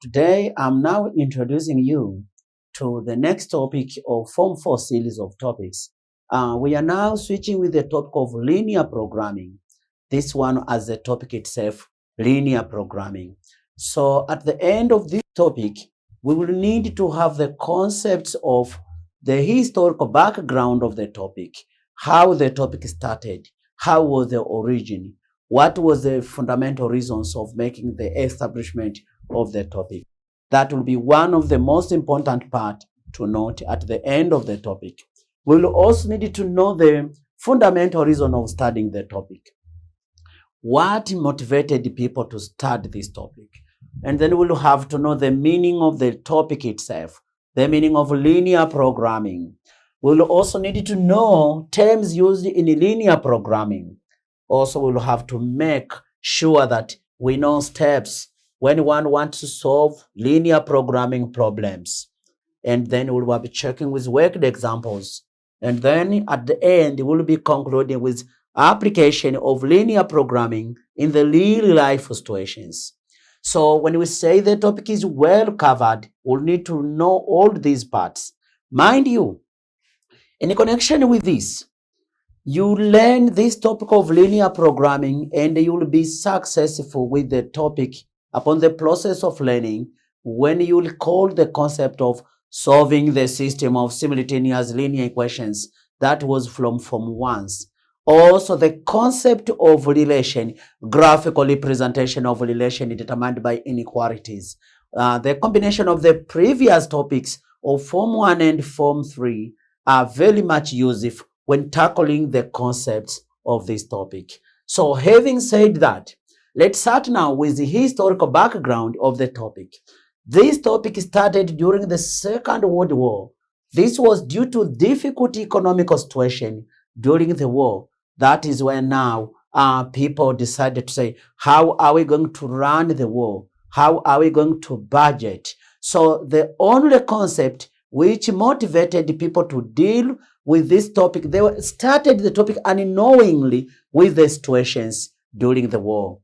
Today, I'm now introducing you to the next topic of Form 4 series of topics. We are now switching with the topic of linear programming. This one as the topic itself, linear programming. So at the end of this topic, we will need to have the concepts of the historical background of the topic, how the topic started, how was the origin, what was the fundamental reasons of making the establishment of the topic. That will be one of the most important part to note at the end of the topic. We will also need to know the fundamental reason of studying the topic. What motivated people to study this topic? And then we'll have to know the meaning of the topic itself, the meaning of linear programming. We'll also need to know terms used in linear programming. Also, we'll have to make sure that we know steps when one wants to solve linear programming problems. And then we'll be checking with worked examples. And then at the end, we'll be concluding with application of linear programming in the real life situations. So when we say the topic is well covered, we'll need to know all these parts. Mind you, in connection with this, you learn this topic of linear programming and you will be successful with the topic upon the process of learning when you will call the concept of solving the system of simultaneous linear equations that was from Form 1. Also, the concept of relation, graphical representation of relation determined by inequalities. The combination of the previous topics of Form 1 and Form 3 are very much useful when tackling the concepts of this topic. So having said that, let's start now with the historical background of the topic. This topic started during the Second World War. This was due to difficult economic situation during the war. That is where now people decided to say, how are we going to run the war? How are we going to budget? So the only concept which motivated people to deal with this topic, they started the topic unknowingly with the situations during the war.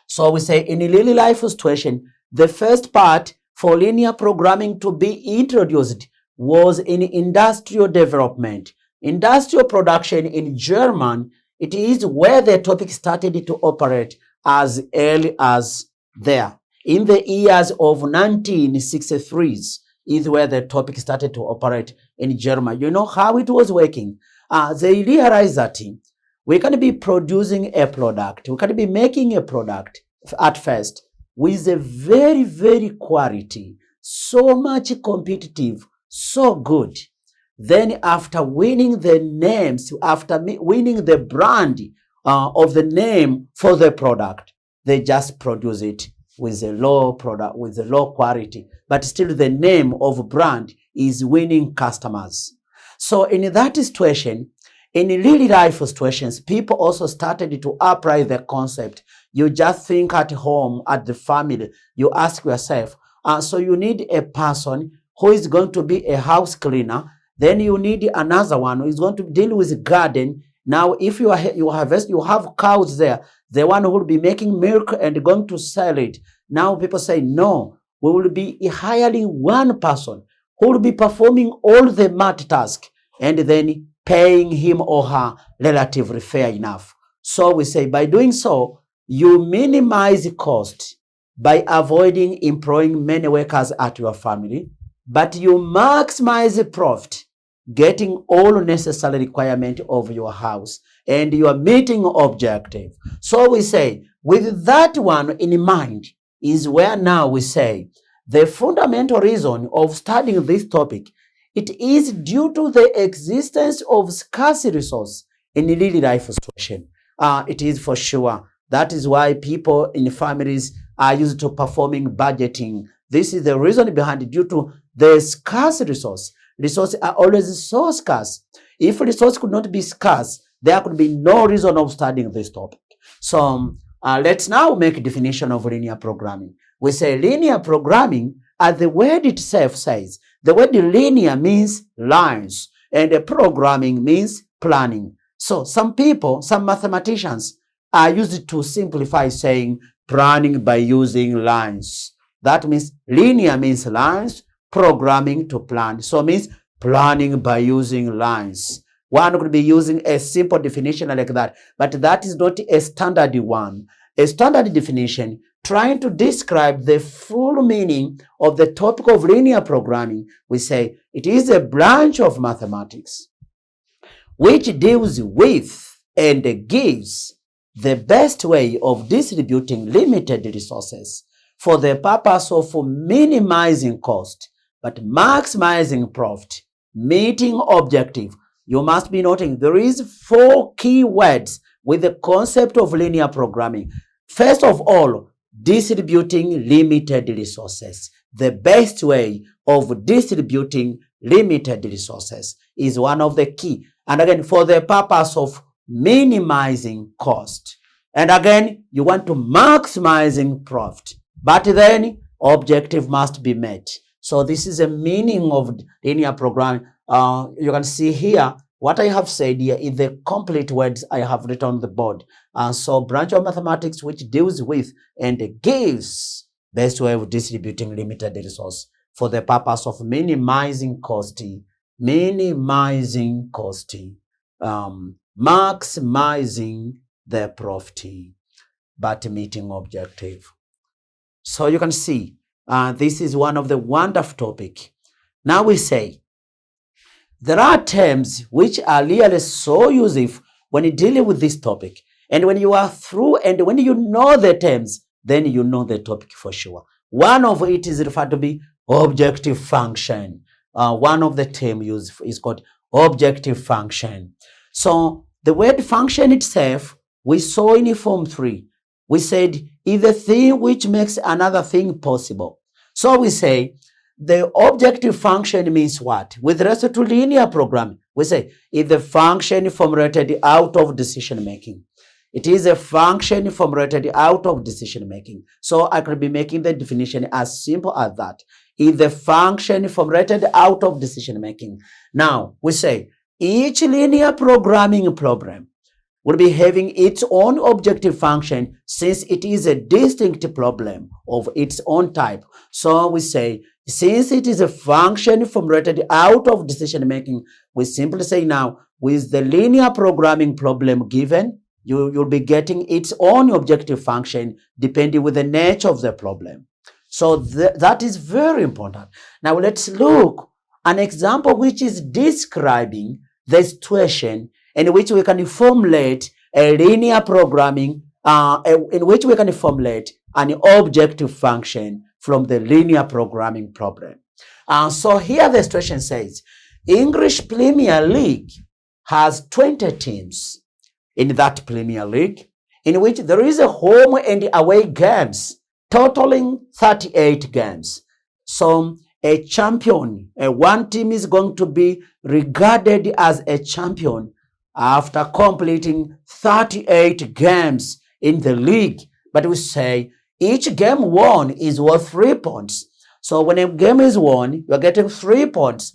So we say in a real life situation, the first part for linear programming to be introduced was in industrial development. Industrial production in German, it is where the topic started to operate as early as there. In the years of 1963s is where the topic started to operate in Germany. You know how it was working? They realized that we can be producing a product, we can be making a product at first with a very, very quality, so much competitive, so good. Then after winning the names, after winning the brand of the name for the product, they just produce it with a low product, with a low quality, but still the name of brand is winning customers. So in that situation, in real life situations, people also started to apply the concept. You just think at home, at the family, you ask yourself, so you need a person who is going to be a house cleaner. Then you need another one who is going to deal with garden. Now, if you harvest, you have cows there, the one who will be making milk and going to sell it. Now people say, no, we will be hiring one person who will be performing all the math tasks and then paying him or her relatively fair enough. So we say by doing so, you minimize the cost by avoiding employing many workers at your family, but you maximize the profit, getting all necessary requirement of your house and your meeting objective. So we say, with that one in mind is where now we say the fundamental reason of studying this topic, it is due to the existence of scarce resource in real life situation. It is for sure. That is why people in families are used to performing budgeting. This is the reason behind it, due to the scarce resource. Resources are always so scarce. If resource could not be scarce, there could be no reason of studying this topic. So let's now make a definition of linear programming. We say linear programming, as the word itself says, the word linear means lines, and programming means planning. So some people, some mathematicians are used to simplify saying planning by using lines. That means linear means lines, programming to plan. So it means planning by using lines. One could be using a simple definition like that, but that is not a standard one. A standard definition trying to describe the full meaning of the topic of linear programming, we say it is a branch of mathematics which deals with and gives the best way of distributing limited resources for the purpose of minimizing cost but maximizing profit, meeting objective. You must be noting there is 4 key words with the concept of linear programming. First of all, distributing limited resources. The best way of distributing limited resources is one of the key. And again, for the purpose of minimizing cost. And again, you want to maximizing profit. But then objective must be met. So this is a meaning of linear programming. You can see here, what I have said here is the complete words I have written on the board. So branch of mathematics which deals with and gives best way of distributing limited resource for the purpose of minimizing cost, maximizing the profit, but meeting objective. So you can see this is one of the wonderful topic. Now we say there are terms which are really so useful when dealing with this topic. And when you are through and when you know the terms, then you know the topic for sure. One of it is referred to be objective function. One of the terms used is called objective function. So the word function itself, we saw in Form 3. We said is the thing which makes another thing possible. So we say the objective function means what? With respect to linear programming, we say is the function formulated out of decision making. It is a function formulated out of decision making. So I could be making the definition as simple as that. Is the function formulated out of decision making. Now we say each linear programming problem will be having its own objective function since it is a distinct problem of its own type. So we say since it is a function formulated out of decision making, we simply say now with the linear programming problem given, you'll be getting its own objective function depending with the nature of the problem. So that is very important. Now let's look an example which is describing the situation in which we can formulate a linear programming, in which we can formulate an objective function from the linear programming problem. So here the situation says, English Premier League has 20 teams in that Premier League, in which there is a home and away games, totaling 38 games. So a champion, one team is going to be regarded as a champion after completing 38 games in the league. But we say each game won is worth 3 points. So when a game is won, you're getting 3 points,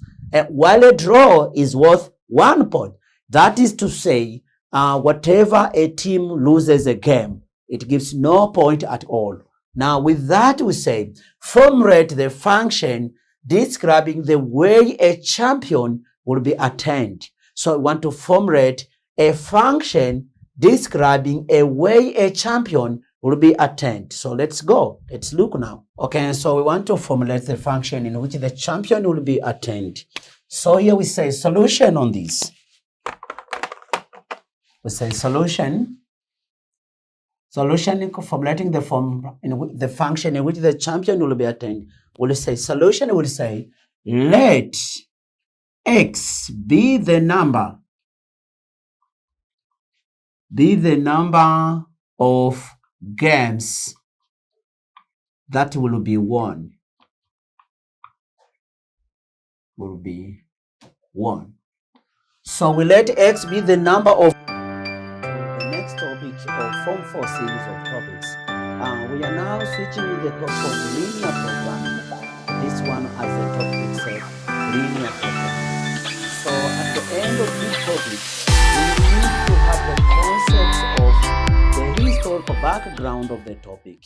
while a draw is worth 1 point. That is to say, whatever a team loses a game, it gives no point at all. Now with that we say, formulate the function describing the way a champion will be attained. So we want to formulate a function describing a way a champion will be attained. So let's go. Let's look now. Okay, so we want to formulate the function in which the champion will be attained. So here we say solution on this. We say solution formulating the form in the function in which the champion will be attained. We'll say solution will say let x be the number of games that will be won. So we let x be the number of the next topic of Form 4 series of topics. We are now switching with the topic of linear programming. This one as the topic itself, linear programming. So at the end of this topic, we need to have the concepts of the historical background of the topic.